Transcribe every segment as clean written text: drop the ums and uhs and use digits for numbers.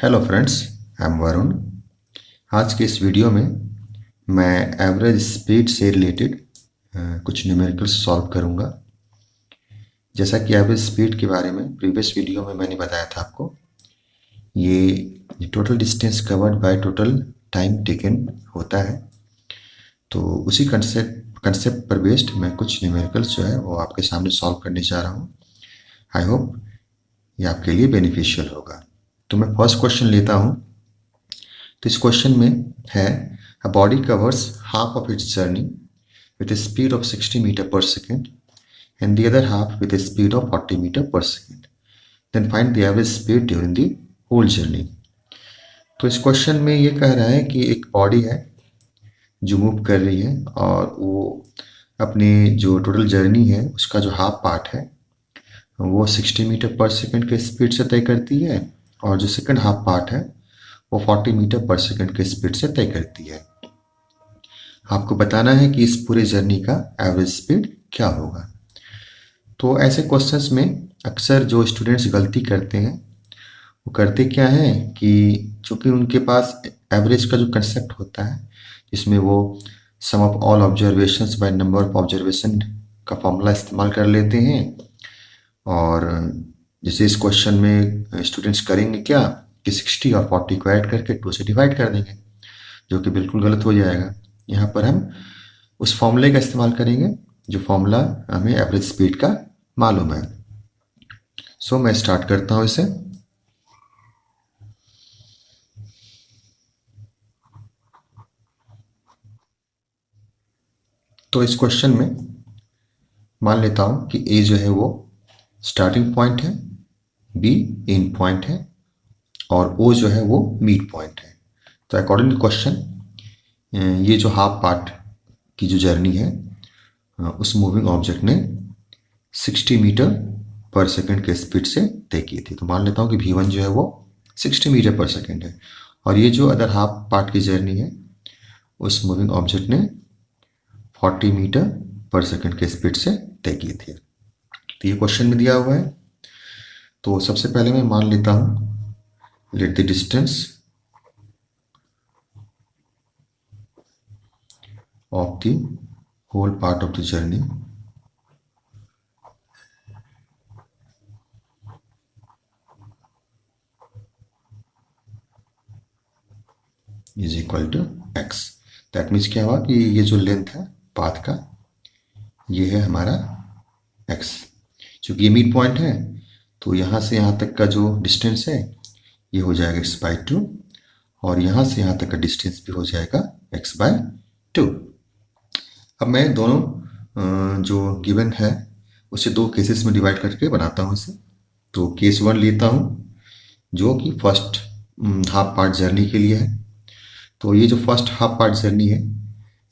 Hello friends, I am Varun. आज के इस वीडियो में मैं एवरेज स्पीड से रिलेटेड कुछ न्यूमेरिकल्स सॉल्व करूंगा। जैसा कि एवरेज स्पीड के बारे में प्रीवियस वीडियो में मैंने बताया था आपको, ये total distance covered by total time taken होता है। तो उसी कंसेप्ट पर बेस्ड मैं कुछ न्यूमेरिकल्स जो है वो आपके सामने सॉल्व करने जा रहा हूँ। आई होप ये आपके लिए बेनिफिशियल होगा। तो मैं फर्स्ट क्वेश्चन लेता हूँ। तो इस क्वेश्चन में है, a body covers half of its journey with a speed of 60 meter per second and the other half with a speed of 40 meter per second. Then find the average speed during the whole journey. तो इस question में ये कह रहा है कि एक body है जो मूव कर रही है और वो अपने जो टोटल जर्नी है उसका जो हाफ पार्ट है वो 60 मीटर पर सेकंड के स्पीड से तय करती है और जो सेकंड हाफ पार्ट है वो 40 मीटर पर सेकंड के स्पीड से तय करती है। आपको बताना है कि इस पूरे जर्नी का एवरेज स्पीड क्या होगा। तो ऐसे क्वेश्चंस में अक्सर जो स्टूडेंट्स गलती करते हैं वो करते क्या है कि चूंकि उनके पास एवरेज का जो कंसेप्ट होता है जिसमें वो sum of all observations by number of observation का फॉर्मूला इस्तेमाल कर लेते हैं। और जैसे इस क्वेश्चन में स्टूडेंट्स करेंगे क्या कि 60 और 40 को ऐड करके 2 से डिवाइड कर देंगे, जो कि बिल्कुल गलत हो जाएगा। यहाँ पर हम उस फॉर्मूले का इस्तेमाल करेंगे जो फॉर्मूला हमें एवरेज स्पीड का मालूम है। सो मैं स्टार्ट करता हूँ इसे। तो इस क्वेश्चन में मान लेता हूँ कि ए जो है वो स्टार्टिंग पॉइंट है, बी एंड पॉइंट है और ओ जो है वो मीड पॉइंट है। तो अकॉर्डिंग टू क्वेश्चन ये जो हाफ पार्ट की जो जर्नी है उस मूविंग ऑब्जेक्ट ने 60 मीटर पर सेकंड के स्पीड से तय की थी। तो मान लेता हूँ कि V1 जो है वो 60 मीटर पर सेकंड है और ये जो अदर हाफ पार्ट की जर्नी है उस मूविंग ऑब्जेक्ट ने 40 मीटर पर सेकंड के स्पीड से तय की थी। तो ये क्वेश्चन में दिया हुआ है। तो सबसे पहले मैं मान लेता हूँ let the distance of the whole part of the journey is equal to x. That means क्या हुआ कि ये जो लेंथ है पाथ का ये है हमारा एक्स। चूंकि ये मिड पॉइंट है तो यहाँ से यहाँ तक का जो डिस्टेंस है ये हो जाएगा x/2 और यहाँ से यहाँ तक का डिस्टेंस भी हो जाएगा x/2। अब मैं दोनों जो गिवन है उसे दो केसेस में डिवाइड करके बनाता हूँ इसे। तो केस 1 लेता हूँ जो कि फर्स्ट हाफ पार्ट जर्नी के लिए है। तो ये जो फर्स्ट हाफ पार्ट जर्नी है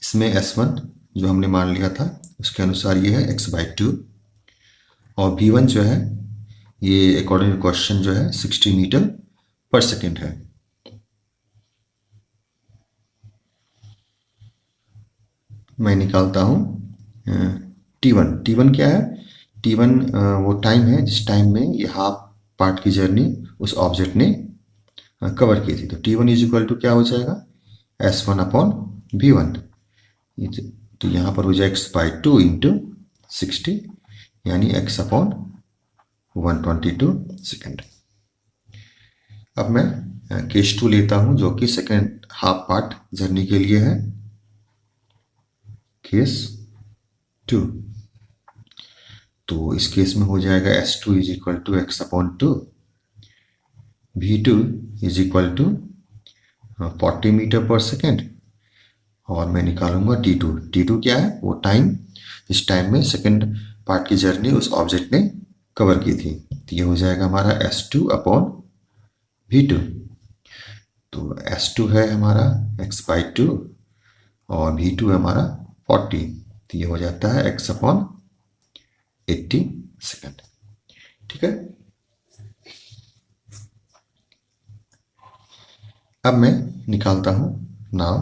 इसमें S1 जो हमने मान लिया था उसके अनुसार ये है x/2 और V1 जो है ये अकॉर्डिंग टू क्वेश्चन जो है 60 मीटर पर सेकेंड है। मैं निकालता हूँ T1 क्या है। T1 वो टाइम है जिस टाइम में ये हाफ पार्ट की जर्नी उस ऑब्जेक्ट ने कवर की थी। तो T1 इज इक्वल टू क्या हो जाएगा S1/V1। तो यहाँ पर हो जाए x/2 इंटू 60 यानी x/122 सेकेंड। अब मैं केस 2 लेता हूँ जो कि सेकेंड हाफ पार्ट जर्नी के लिए है। केस 2 तो इस केस में हो जाएगा S2 is equal to x/2, V2 is equal to 40 metre पर सेकेंड और मैं निकालूंगा T2 क्या है वो टाइम इस टाइम में सेकेंड पार्ट की जर्नी उस ऑब्जेक्ट ने कवर की थी। तो ये हो जाएगा हमारा S2/V2। तो S2 है हमारा x/2 और V2 है हमारा 40। तो ये हो जाता है x/80 सेकेंड। ठीक है। अब मैं निकालता हूं now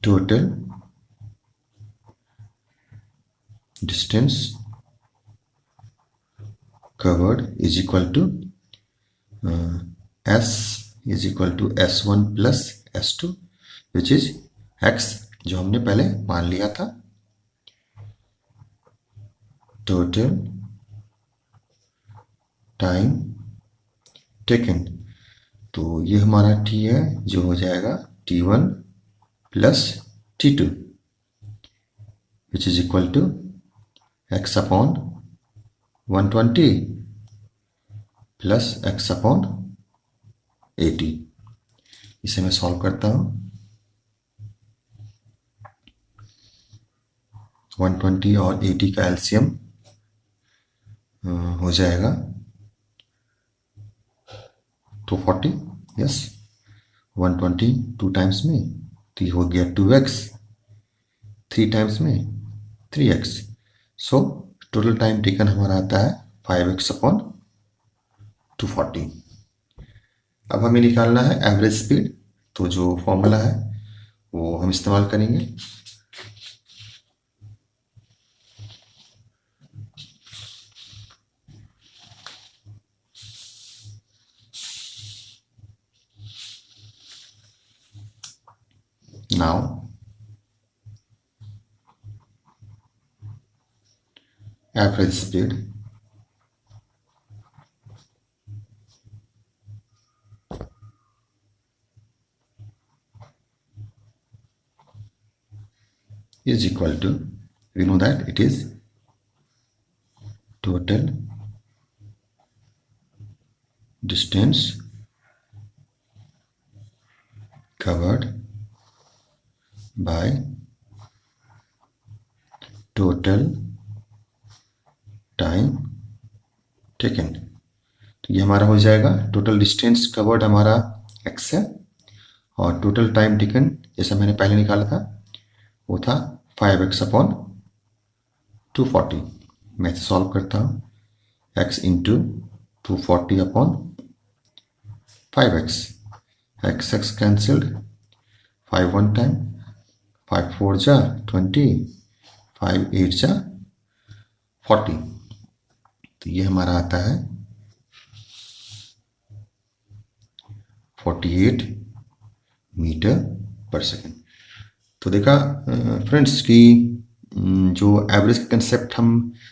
total distance covered is equal to S is equal to S1 plus S2 which is x, जो हमने पहले मान लिया था। टोटल टाइम टेकन, तो ये हमारा t है, जो हो जाएगा T1 plus T2 which is equal to x upon 120 plus x upon 80। इसे मैं सॉल्व करता हूँ। 120 और 80 का एलसीएम हो जाएगा 240। यस, 120 2 टाइम्स में तो ये हो गया 2x, 3 टाइम्स में 3x। So total time taken हमारा आता है 5x अपॉन 240। अब हमें निकालना है एवरेज स्पीड, तो जो फॉर्मूला है वो हम इस्तेमाल करेंगे। Now average speed is equal to, we know that it is total distance covered by total time taken। तो ये हमारा हो जाएगा टोटल डिस्टेंस कवर्ड हमारा x है, और टोटल टाइम टेकन जैसा मैंने पहले निकाला था वो था 5x अपॉन 240। मैं इसे सॉल्व करता हूँ। x into 240 upon 5x, x cancelled, 5 1 time, 5 4 जा 20, 5 8 जा 40। तो ये हमारा आता है 48 मीटर पर सेकेंड। तो देखा फ्रेंड्स कि जो एवरेज का कंसेप्ट हम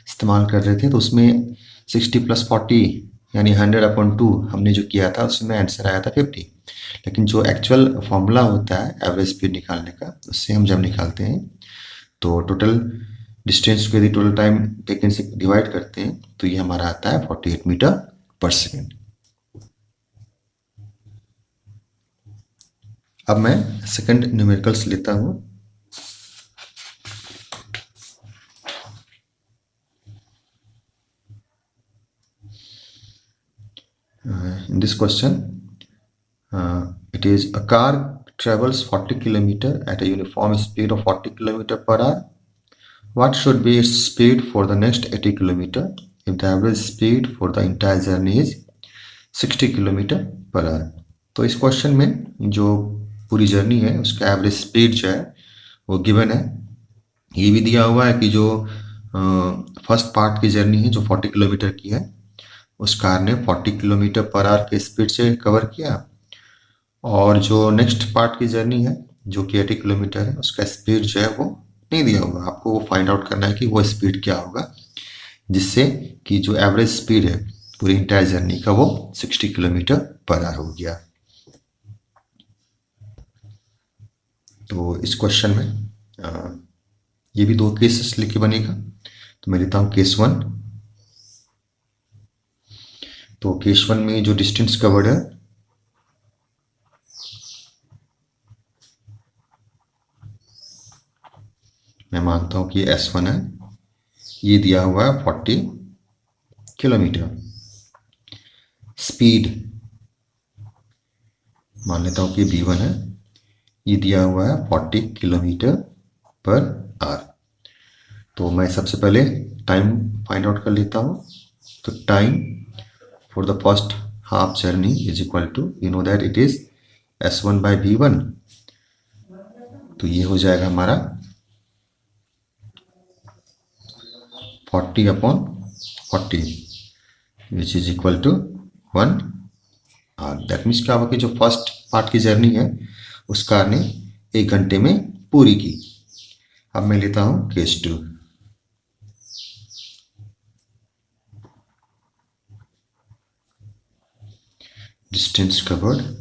इस्तेमाल कर रहे थे तो उसमें 60 प्लस 40 यानी 100 अपॉन 2 हमने जो किया था उसमें आंसर आया था 50। लेकिन जो एक्चुअल फॉर्मूला होता है एवरेज स्पीड निकालने का, उससे हम जब निकालते हैं तो टोटल डिस्टेंस को यदि टोटल टाइम टेकन से डिवाइड करते हैं तो ये हमारा आता है 48 मीटर पर सेकेंड। अब मैं सेकंड न्यूमेरिकल्स लेता हूं। In this question, it is a car travels 40 km at a uniform speed of 40 km per hour. What should be its speed for the next 80 km if the average speed for the entire journey is 60 km per hour? तो इस question में जो पूरी journey है उसका average speed जो है वो गिवन है। ये भी दिया हुआ है कि जो फर्स्ट पार्ट की जर्नी है जो 40 किलोमीटर की है उस कार ने 40 किलोमीटर पर आवर के स्पीड से कवर किया, और जो नेक्स्ट पार्ट की जर्नी है जो कि 80 किलोमीटर है उसका स्पीड जो है वो नहीं दिया हुआ। आपको वो फाइंड आउट करना है कि वो स्पीड क्या होगा जिससे कि जो एवरेज स्पीड है पूरी इंटायर जर्नी का वो 60 किलोमीटर पर आवर हो गया। तो इस क्वेश्चन में ये भी 2 केसेस लेके बनेगा। तो मैं लेता हूँ केस 1। तो केस 1 में जो डिस्टेंस कवर्ड है मैं मानता हूँ कि S1 है, ये दिया हुआ है 40 किलोमीटर। स्पीड मान लेता हूँ कि V1 है, ये दिया हुआ है 40 किलोमीटर पर आवर। तो मैं सबसे पहले टाइम फाइंड आउट कर लेता हूँ। तो time for the first half journey is equal to, you know that it is S1 by V1। तो ये हो जाएगा हमारा 40 upon 40। Which is equal to 1 hour. That means क्या हुआ कि जो फर्स्ट पार्ट की जर्नी है उस कार ने 1 घंटे में पूरी की। अब मैं लेता हूं case 2। Distance covered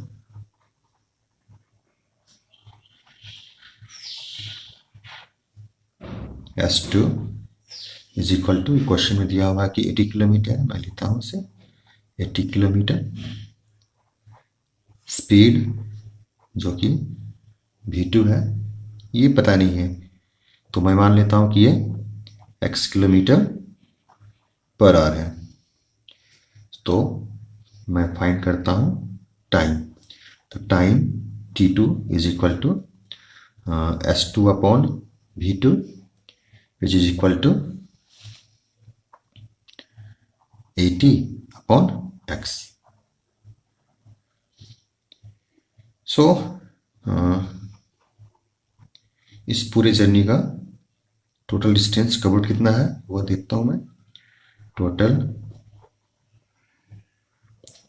S2 is equal to, question में दिया हुआ है कि 80 किलोमीटर है, मैं लेता हूं उसे 80 किलोमीटर। स्पीड जो कि v2 है, ये पता नहीं है, तो मैं मान लेता हूं कि ये x किलोमीटर पर आवर है। तो मैं फाइंड करता हूं टाइम। तो time t2 is equal to S2 upon v2 which is equal to 80 upon x। So इस पूरे जर्नी का टोटल डिस्टेंस कवर्ड कितना है वो देखता हूं मैं। टोटल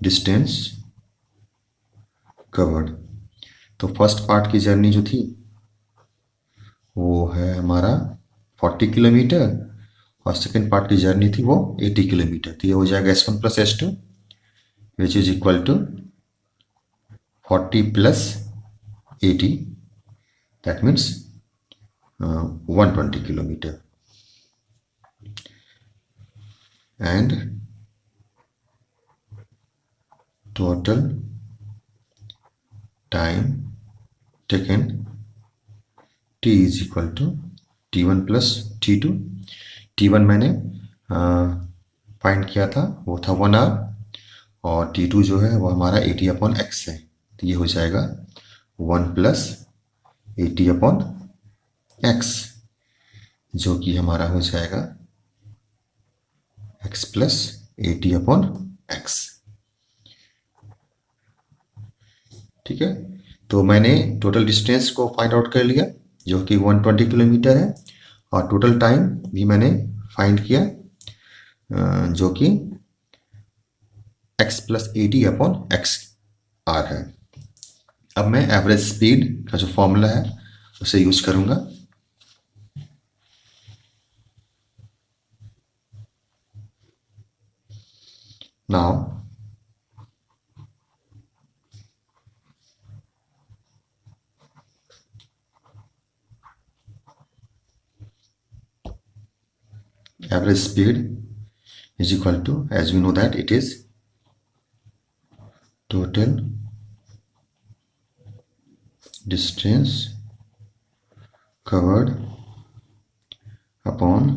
डिस्टेंस कवर्ड, तो फर्स्ट पार्ट की जर्नी जो थी वो है हमारा 40 किलोमीटर और सेकेंड पार्ट की जर्नी थी वो 80 किलोमीटर। तो ये हो जाएगा S1 plus S2 which is equal to 40 plus 80, that means 120 kilometre. And total time taken t is equal to T1 plus T2। T1 मैंने फाइंड किया था, वो था 1 आवर, और T2 जो है वो हमारा 80 अपॉन x है। तो ये हो जाएगा 1 प्लस 80 अपॉन x, जो कि हमारा हो जाएगा x प्लस 80 अपॉन x। ठीक है, तो मैंने टोटल डिस्टेंस को फाइंड आउट कर लिया जो कि 120 किलोमीटर है, और टोटल टाइम भी मैंने फाइंड किया जो कि x plus 80 upon x hour है। अब मैं एवरेज स्पीड का जो फॉर्मूला है उसे यूज करूंगा। Now average speed is equal to, as we know that it is total distance covered upon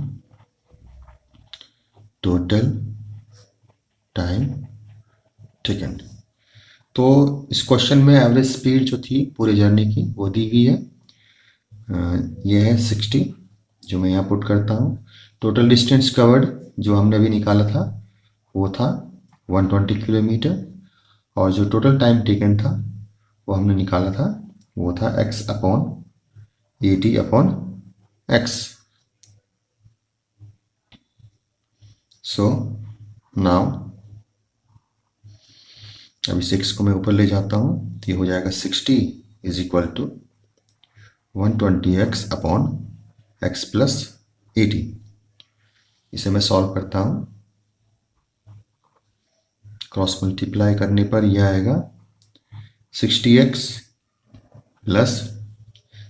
total time taken। तो इस क्वेश्चन में एवरेज स्पीड जो थी पूरी जर्नी की वो दी हुई है, ये है 60 जो मैं यहाँ पुट करता हूँ। टोटल डिस्टेंस कवर्ड जो हमने अभी निकाला था वो था 120 किलोमीटर, और जो टोटल टाइम टेकन था वो हमने निकाला था वो था x upon 80 upon x। So now अभी 6 को मैं ऊपर ले जाता हूँ, तो ये हो जाएगा 60 is equal to 120x upon x plus 80। इसे मैं सॉल्व करता हूँ, क्रॉस मल्टीप्लाई करने पर यह आएगा 60x plus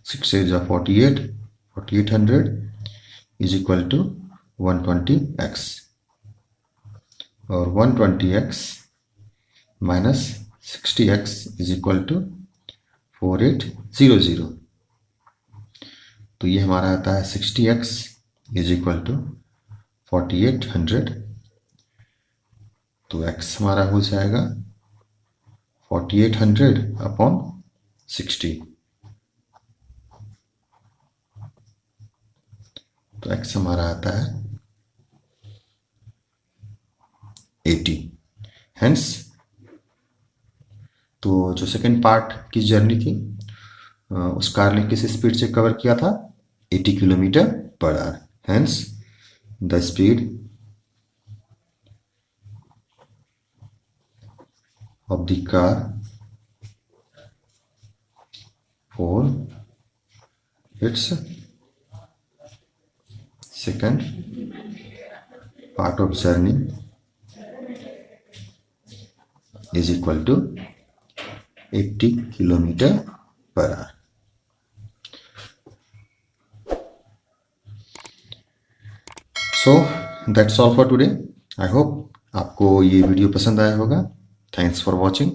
6 is 48, 4800 is equal to 120x, और 120x minus 60x is equal to 4800। तो ये हमारा आता है 60x इज इक्वल टू 4800। तो x हमारा हो जाएगा 4800 अपॉन 60। तो x हमारा आता है 80। हेंस तो जो सेकेंड पार्ट की जर्नी थी उस कार ने किस स्पीड से कवर किया था 80 kilometre per hour. Hence the speed of the car for its second part of journey is equal to 80 km/h. So that's all for today. I hope आपको ये वीडियो पसंद आया होगा। Thanks for watching.